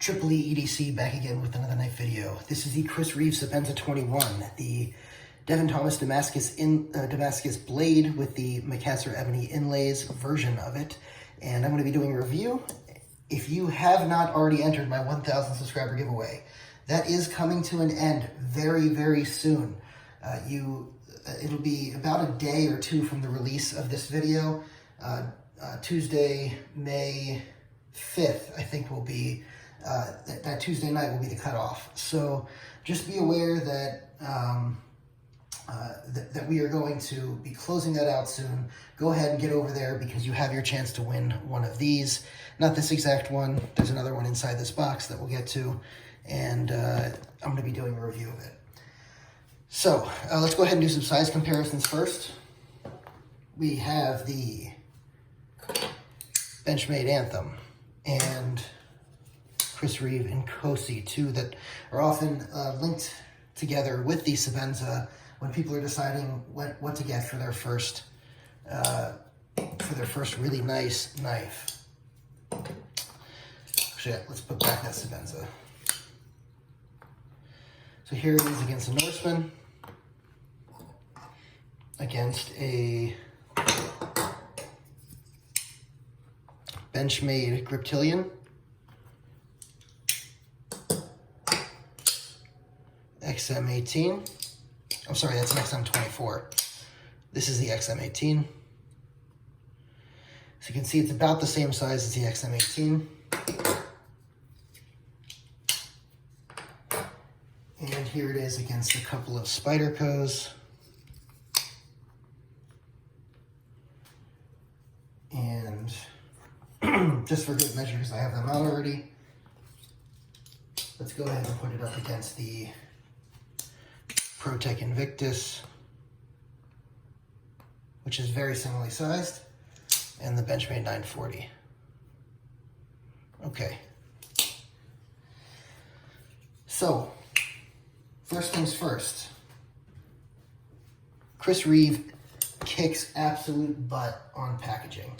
Triple E EDC back again with another knife video. This is the Chris Reeve Sebenza 21, the Devin Thomas Damascus blade with the Macassar Ebony Inlays version of it. And I'm going to be doing a review. If you have not already entered my 1,000 subscriber giveaway, that is coming to an end very, very soon. It'll be about a day or two from the release of this video. Tuesday, May 5th, I think will be, that Tuesday night will be the cutoff. So just be aware that, that we are going to be closing that out soon. Go ahead and get over there because you have your chance to win one of these. Not this exact one. There's another one inside this box that we'll get to. And I'm going to be doing a review of it. So let's go ahead and do some size comparisons first. We have the Benchmade Anthem and Chris Reeve and Kosi, two that are often linked together with the Sebenza when people are deciding what to get for their first really nice knife. Actually, let's put back that Sebenza. So here it is against a Norseman, against a Benchmade Griptilian, XM18. I'm sorry, that's an XM24. This is the XM18. So you can see it's about the same size as the XM18. And here it is against a couple of Spydercos. And just for good measure, because I have them out already, let's go ahead and put it up against the Microtech Invictus, which is very similarly sized, and the Benchmade 940. Okay. So, first things first. Chris Reeve kicks absolute butt on packaging.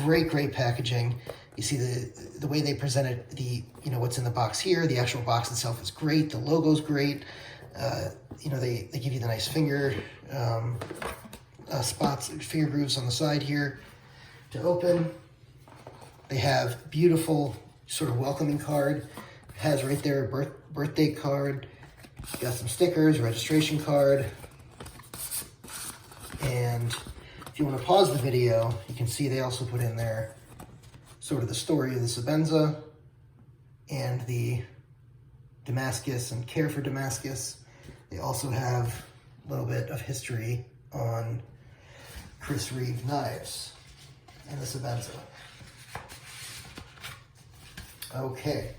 Great packaging. You see the way they presented what's in the box here. The actual box itself is great. The logo's great. They give you the nice finger spots, finger grooves on the side here to open. They have beautiful sort of welcoming card. It has right there a birthday card. Got some stickers, registration card. And if you want to pause the video, you can see they also put in there sort of the story of the Sebenza and the Damascus and care for Damascus. They also have a little bit of history on Chris Reeve knives and the Sebenza. Okay.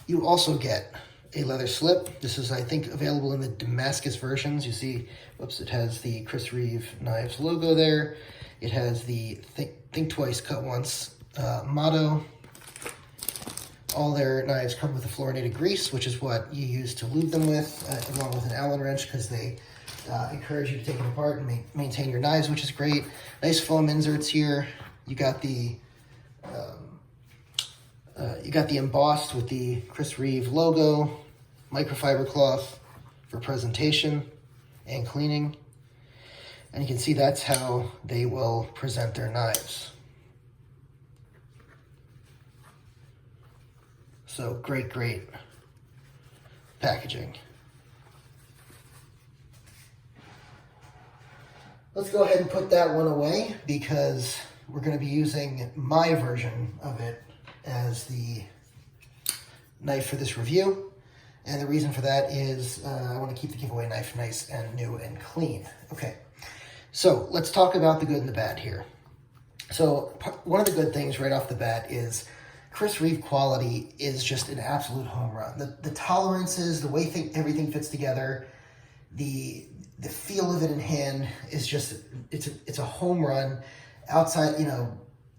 You also get a leather slip. This is, I think, available in the Damascus versions. You see, whoops, it has the Chris Reeve Knives logo there. It has the Think Twice, Cut Once motto. All their knives come with a fluorinated grease, which is what you use to lube them with, along with an Allen wrench, because they encourage you to take them apart and maintain your knives, which is great. Nice foam inserts here. You got the embossed with the Chris Reeve logo, microfiber cloth for presentation and cleaning. And you can see that's how they will present their knives. So great packaging. Let's go ahead and put that one away because we're going to be using my version of it as the knife for this review. And the reason for that is I want to keep the giveaway knife nice and new and clean. Okay, so let's talk about the good and the bad here. So one of the good things right off the bat is Chris Reeve quality is just an absolute home run. The tolerances, the way everything fits together, the feel of it in hand is just, it's a home run. Outside,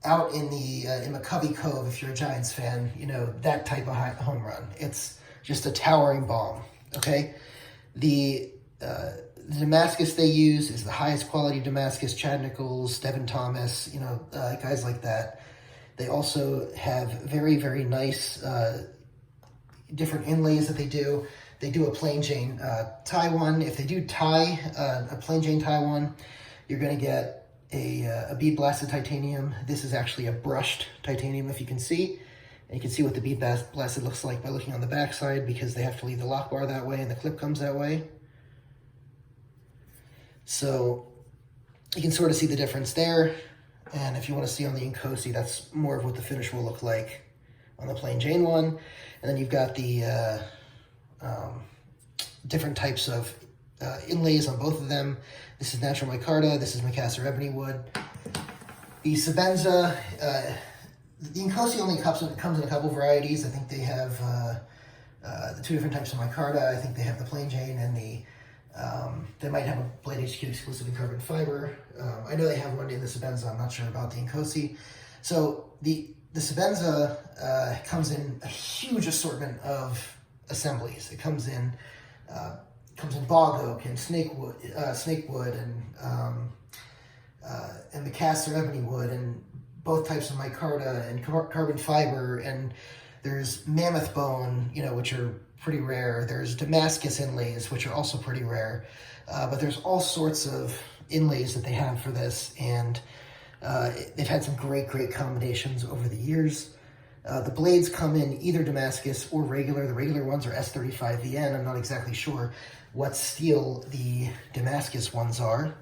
out in McCovey Cove, if you're a Giants fan, that type of home run. It's just a towering bomb, okay? The Damascus they use is the highest quality Damascus. Chad Nichols, Devin Thomas, guys like that. They also have very, very nice different inlays that they do. They do a plain Jane tie one. If they do tie, a plain Jane tie one, you're going to get a bead blasted titanium. This is actually a brushed titanium, if you can see. And you can see what the bead blasted looks like by looking on the back side, because they have to leave the lock bar that way and the clip comes that way. So you can sort of see the difference there. And if you want to see on the Inkosi, that's more of what the finish will look like on the plain Jane one. And then you've got the different types of inlays on both of them. This is natural micarta, this is Macassar ebony wood. The Sebenza, the Inkosi only comes in a couple varieties. I think they have the two different types of micarta. I think they have the plain Jane and the, they might have a Blade HQ exclusive in carbon fiber. I know they have one in the Sebenza. I'm not sure about the Inkosi. So the Sebenza comes in a huge assortment of assemblies. It comes in bog oak and snakewood and Macassar ebony wood, and both types of micarta and carbon fiber, and there's mammoth bone, you know, which are pretty rare. There's Damascus inlays, which are also pretty rare. But there's all sorts of inlays that they have for this, and they've had some great combinations over the years. The blades come in either Damascus or regular. The regular ones are S35VN. I'm not exactly sure what steel the Damascus ones are,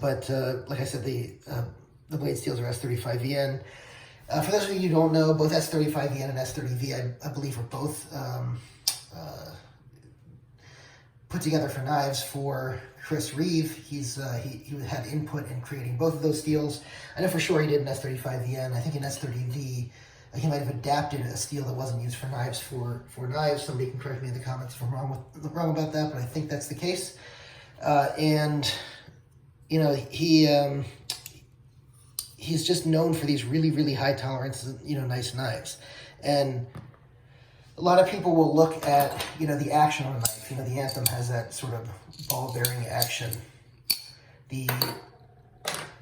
but like I said, the blade steels are S35VN. For those of you who don't know, both S35VN and S30V, I believe, are both put together for knives for Chris Reeve. He had input in creating both of those steels. I know for sure he did an S35VN. I think an S30V, he might have adapted a steel that wasn't used for knives for knives. Somebody can correct me in the comments if I'm wrong about that, but I think that's the case. And you know, he's just known for these really high tolerance, you know, nice knives. And a lot of people will look at, you know, the action on a knife. You know, the Anthem has that sort of ball bearing action. The,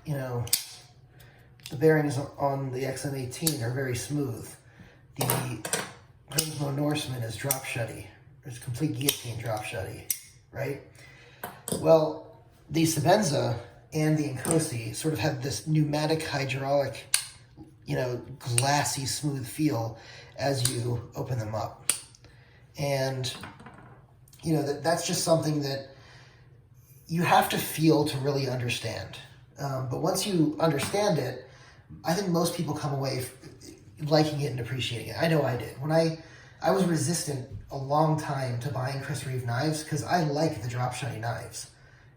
you know, the bearings on the XM18 are very smooth. The Grimsmo Norseman is drop shutty. There's complete guillotine drop shutty, right? Well, the Sebenza and the Inkosi sort of have this pneumatic hydraulic, you know, glassy smooth feel as you open them up. And, you know, that's just something that you have to feel to really understand. But once you understand it, I think most people come away liking it and appreciating it. I know I did. When I was resistant a long time to buying Chris Reeve knives because I like the drop shutty knives.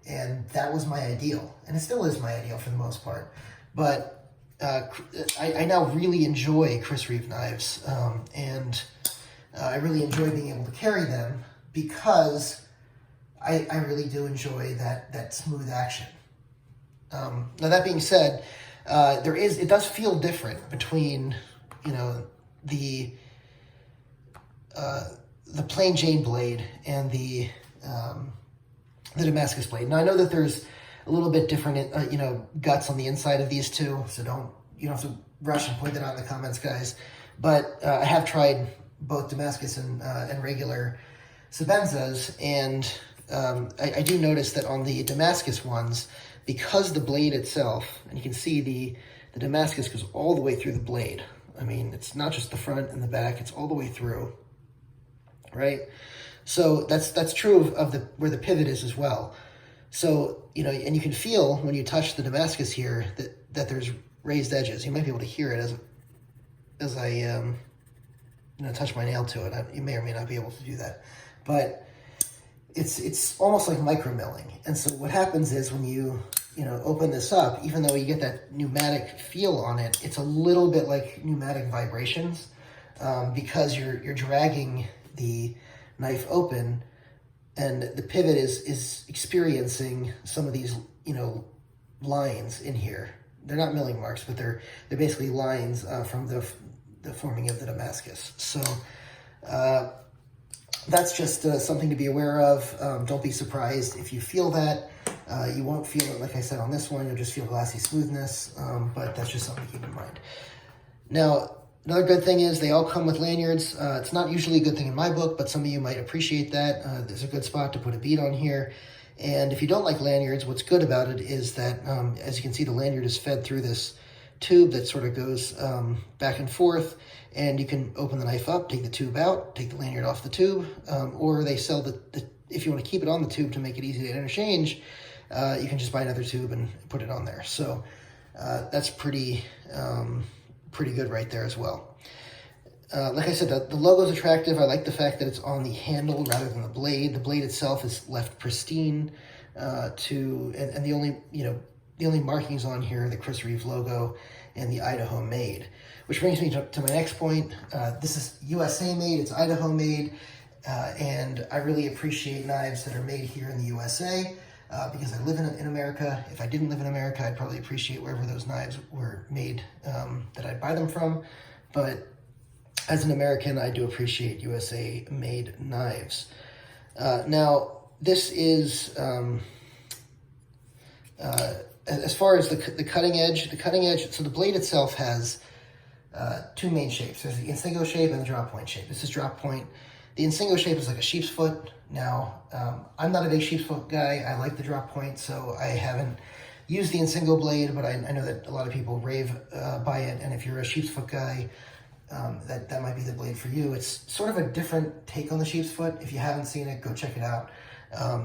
And that was my ideal. And it still is my ideal for the most part. But I now really enjoy Chris Reeve knives. And I really enjoy being able to carry them because I really do enjoy that smooth action. Now that being said, it does feel different between, you know, the plain Jane blade and the Damascus blade. Now I know that there's a little bit different, you know, guts on the inside of these two, so you don't have to rush and point that out in the comments, guys. But I have tried both Damascus and regular Sebenzas, and I do notice that on the Damascus ones, because the blade itself, and you can see the Damascus goes all the way through the blade. I mean, it's not just the front and the back, it's all the way through, right? So that's true of where the pivot is as well. So, you know, and you can feel when you touch the Damascus here that there's raised edges. You might be able to hear it as I you know, touch my nail to it. You may or may not be able to do that, but it's almost like micro milling. And so what happens is when you know, open this up, even though you get that pneumatic feel on it, it's a little bit like pneumatic vibrations because you're dragging the knife open, and the pivot is experiencing some of these, you know, lines in here. They're not milling marks, but they're basically lines from the forming of the Damascus. So that's just something to be aware of. Don't be surprised if you feel that. You won't feel it, like I said, on this one. You'll just feel glassy smoothness, but that's just something to keep in mind. Now, another good thing is they all come with lanyards. It's not usually a good thing in my book, but some of you might appreciate that. There's a good spot to put a bead on here. And if you don't like lanyards, what's good about it is that, as you can see, the lanyard is fed through this tube that sort of goes back and forth, and you can open the knife up, take the tube out, take the lanyard off the tube, or they sell if you want to keep it on the tube to make it easy to interchange, you can just buy another tube and put it on there. So that's pretty good right there as well. Like I said, the logo is attractive. I like the fact that it's on the handle rather than the blade. The blade itself is left pristine, and the only markings on here are the Chris Reeve logo and the Idaho made, which brings me to my next point. This is USA made, it's Idaho made, and I really appreciate knives that are made here in the USA because I live in America. If I didn't live in America, I'd probably appreciate wherever those knives were made that I'd buy them from, but as an American, I do appreciate USA made knives. Now, this is as far as the cutting edge, so the blade itself has two main shapes. There's the Insingo shape and the drop point shape. This is drop point. The Insingo shape is like a sheep's foot. Now, I'm not a big sheep's foot guy. I like the drop point, so I haven't used the Insingo blade, but I know that a lot of people rave by it, and if you're a sheep's foot guy, that might be the blade for you. It's sort of a different take on the sheep's foot. If you haven't seen it, go check it out.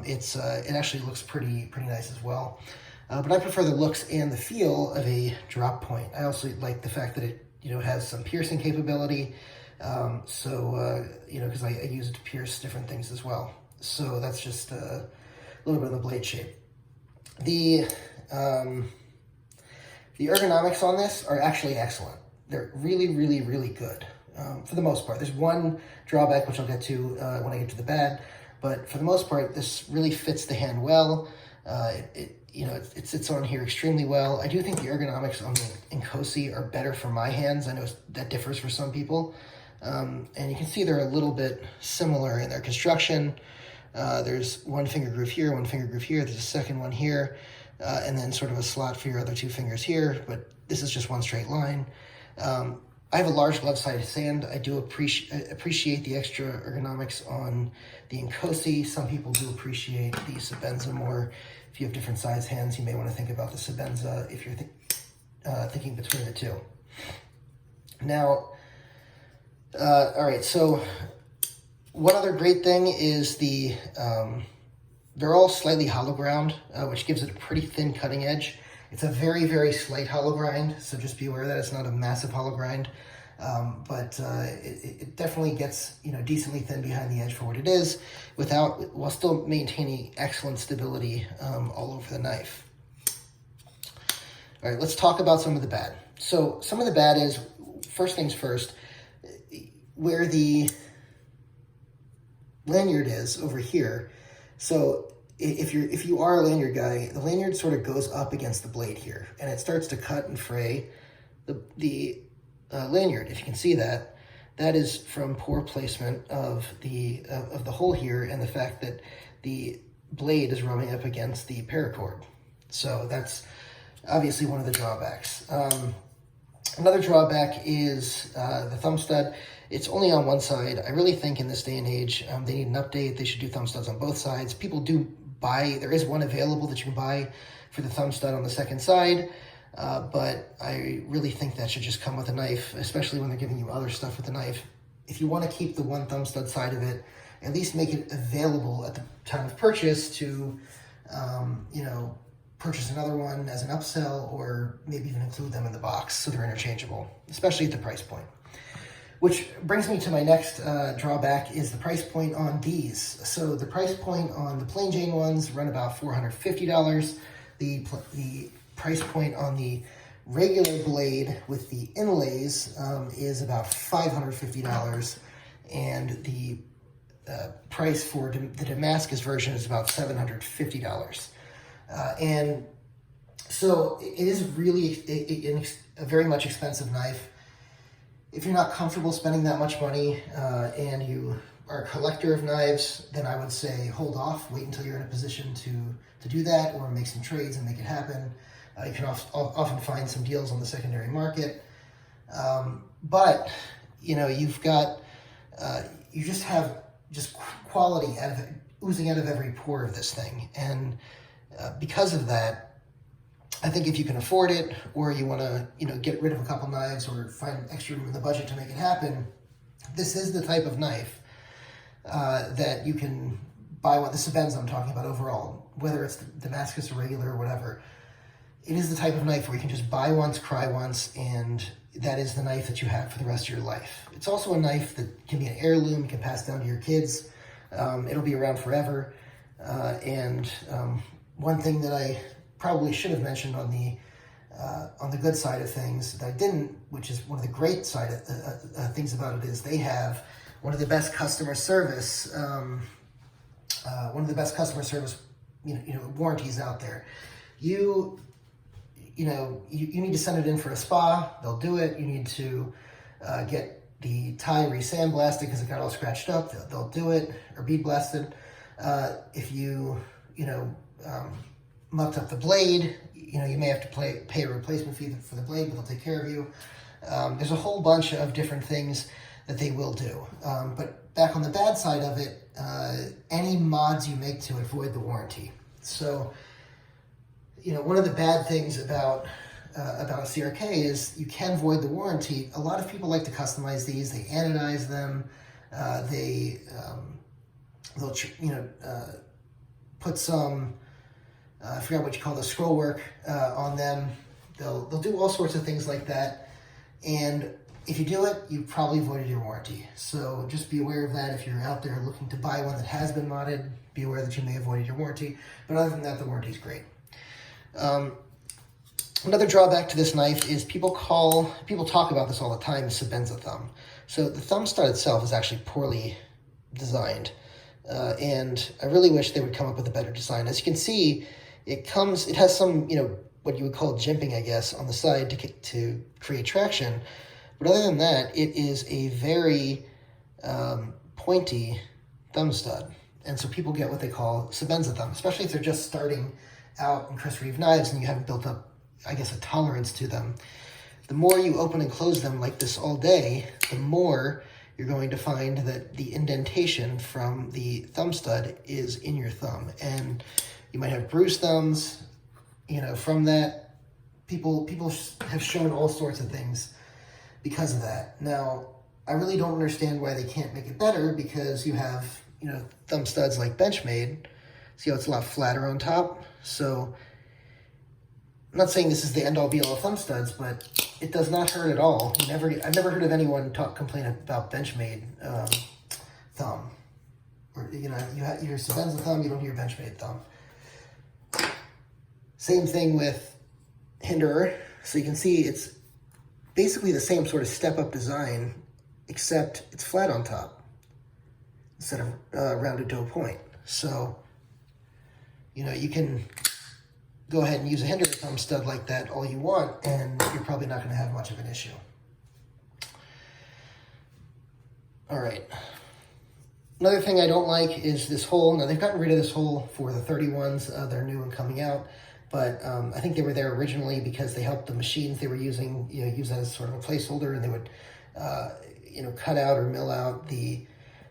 It actually looks pretty nice as well. But I prefer the looks and the feel of a drop point. I also like the fact that it has some piercing capability. Because I use it to pierce different things as well. So that's just a little bit of the blade shape. The ergonomics on this are actually excellent. They're really good for the most part. There's one drawback, which I'll get to when I get to the bad, but for the most part, this really fits the hand well. It sits on here extremely well. I do think the ergonomics on the Inkosi are better for my hands. I know that differs for some people. And you can see they're a little bit similar in their construction. There's one finger groove here, one finger groove here. There's a second one here, and then sort of a slot for your other two fingers here, but this is just one straight line. I have a large glove-sided hand. I do appreciate the extra ergonomics on the Inkosi. Some people do appreciate the Sebenza more. If you have different size hands, you may want to think about the Sebenza if you're thinking between the two. Now, all right, so one other great thing is they're all slightly hollow ground, which gives it a pretty thin cutting edge. It's a very slight hollow grind, so just be aware that it's not a massive hollow grind, but it definitely gets decently thin behind the edge for what it is, while still maintaining excellent stability all over the knife. All right, let's talk about some of the bad. So some of the bad is, first things first, where the lanyard is over here. So if you are a lanyard guy, the lanyard sort of goes up against the blade here, and it starts to cut and fray the lanyard. If you can see that, that is from poor placement of the hole here, and the fact that the blade is rubbing up against the paracord. So that's obviously one of the drawbacks. Another drawback is the thumb stud. It's only on one side. I really think in this day and age, they need an update. They should do thumb studs on both sides. People do buy, there is one available that you can buy for the thumb stud on the second side, but I really think that should just come with a knife, especially when they're giving you other stuff with the knife. If you want to keep the one thumb stud side of it, at least make it available at the time of purchase to, purchase another one as an upsell, or maybe even include them in the box so they're interchangeable, especially at the price point. Which brings me to my next drawback is the price point on these. So the price point on the plain Jane ones run about $450. The price point on the regular blade with the inlays is about $550, and the price for the Damascus version is about $750. And so it is really a very much expensive knife. If you're not comfortable spending that much money and you are a collector of knives, then I would say hold off, wait until you're in a position to do that, or make some trades and make it happen. You can often find some deals on the secondary market. But, you know, you've got, you just have just quality out of it, oozing out of every pore of this thing. And because of that, I think if you can afford it, or you want to, you know, get rid of a couple knives or find extra room in the budget to make it happen, this is the type of knife that you can buy one. The Sebenza I'm talking about overall, whether it's the Damascus or regular or whatever. It is the type of knife where you can just buy once, cry once, and that is the knife that you have for the rest of your life. It's also a knife that can be an heirloom, you can pass down to your kids. It'll be around forever. One thing that I probably should have mentioned on the good side of things that I didn't, which is one of the great side of, things about it, is they have one of the best customer service, warranties out there. You need to send it in for a spa, they'll do it. You need to get the tie re-sandblasted because it got all scratched up, they'll do it, or bead blasted. If you mucked up the blade, you may have to pay a replacement fee for the blade, but they'll take care of you. There's a whole bunch of different things that they will do. But back on the bad side of it, any mods you make to it void the warranty. So, one of the bad things about a CRK is you can void the warranty. A lot of people like to customize these. They anodize them. They'll put some, I forgot what you call the scroll work on them. They'll do all sorts of things like that. And if you do it, you've probably voided your warranty. So just be aware of that. If you're out there looking to buy one that has been modded, be aware that you may have voided your warranty. But other than that, the warranty is great. Another drawback to this knife is people talk about this all the time, Sebenza thumb. So the thumb stud itself is actually poorly designed. And I really wish they would come up with a better design. As you can see, it has some, what you would call jimping, I guess, on the side to create traction. But other than that, it is a very pointy thumb stud. And so people get what they call Sebenza thumb, especially if they're just starting out in Reeve knives and you haven't built up, I guess, a tolerance to them. The more you open and close them like this all day, the more you're going to find that the indentation from the thumb stud is in your thumb. And you might have bruised thumbs, from that. People have shown all sorts of things because of that. Now, I really don't understand why they can't make it better, because you have, thumb studs like Benchmade. See how it's a lot flatter on top? So, I'm not saying this is the end-all be-all of thumb studs, but it does not hurt at all. I've never heard of anyone complain about Benchmade thumb. Or, you hear Sebenza thumb, you don't hear Benchmade thumb. Same thing with Endura. So you can see it's basically the same sort of step-up design, except it's flat on top instead of rounded to a point. So, you can go ahead and use a Endura thumb stud like that all you want, and you're probably not going to have much of an issue. All right. Another thing I don't like is this hole. Now, they've gotten rid of this hole for the 31s. They're new and coming out. But I think they were there originally because they helped the machines they were using, use that as sort of a placeholder, and they would, cut out or mill out the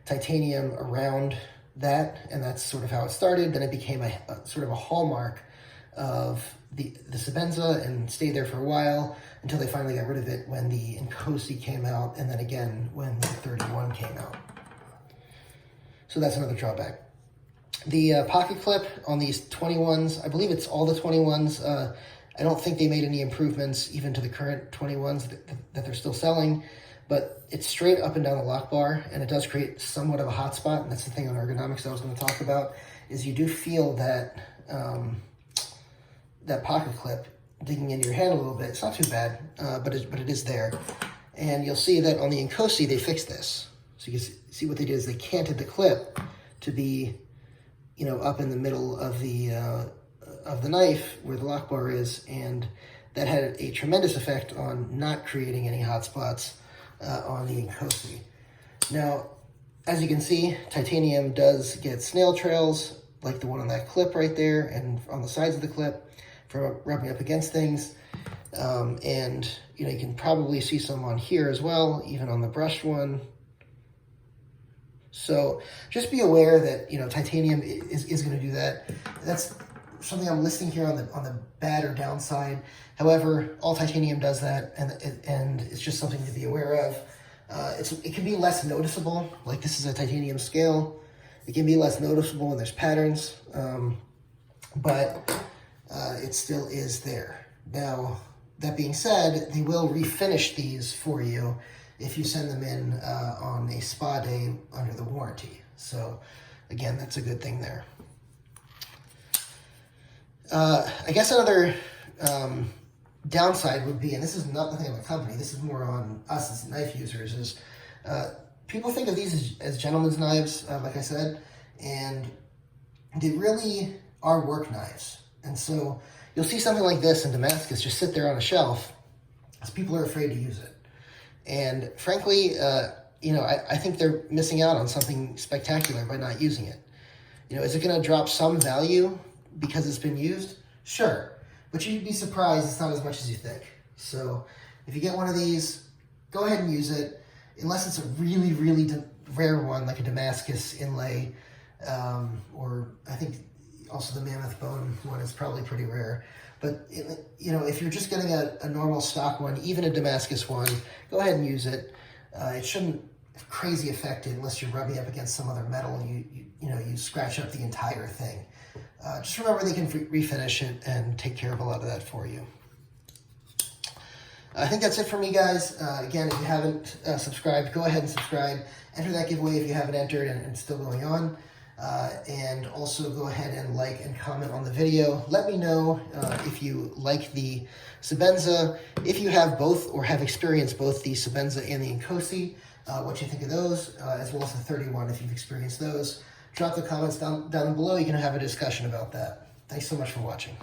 titanium around that, and that's sort of how it started. Then it became a sort of a hallmark of the Sebenza and stayed there for a while until they finally got rid of it when the Inkosi came out, and then again when the 31 came out. So that's another drawback. The pocket clip on these 21s, I believe it's all the 21s. I don't think they made any improvements even to the current 21s that they're still selling, but it's straight up and down the lock bar, and it does create somewhat of a hot spot. And that's the thing on ergonomics I was going to talk about, is you do feel that that pocket clip digging into your hand a little bit. It's not too bad, but it is there. And you'll see that on the Inkosi, they fixed this. So you can see what they did is they canted the clip to be, up in the middle of the knife where the lock bar is, and that had a tremendous effect on not creating any hot spots on the Inkosi. Now, as you can see, titanium does get snail trails, like the one on that clip right there, and on the sides of the clip from rubbing up against things. And, you know, you can probably see some on here as well, even on the brushed one. So just be aware that, you know, titanium is going to do that. That's something I'm listing here on the bad or downside. However, all titanium does that, and it's just something to be aware of. It can be less noticeable, like this is a titanium scale. It can be less noticeable when there's patterns, but it still is there. Now, that being said, they will refinish these for you if you send them in on a spa day under the warranty. So again, that's a good thing there. I guess another downside would be, and this is not nothing on the company, this is more on us as knife users, is people think of these as gentlemen's knives, like I said, and they really are work knives. And so you'll see something like this in Damascus just sit there on a shelf because people are afraid to use it. And frankly, you know, I think they're missing out on something spectacular by not using it. You know, is it going to drop some value because it's been used? Sure. But you'd be surprised it's not as much as you think. So if you get one of these, go ahead and use it. Unless it's a really, really rare one, like a Damascus inlay, or I think also the mammoth bone one is probably pretty rare. But, you know, if you're just getting a normal stock one, even a Damascus one, go ahead and use it. It shouldn't have crazy effect unless you're rubbing up against some other metal and you know, you scratch up the entire thing. Just remember they can refinish it and take care of a lot of that for you. I think that's it for me, guys. Again, if you haven't subscribed, go ahead and subscribe. Enter that giveaway if you haven't entered and it's still going on. And also go ahead and like and comment on the video. Let me know if you like the Sebenza, if you have both or have experienced both the Sebenza and the Inkosi, what you think of those, as well as the 31 if you've experienced those. Drop the comments down below. You can have a discussion about that. Thanks so much for watching.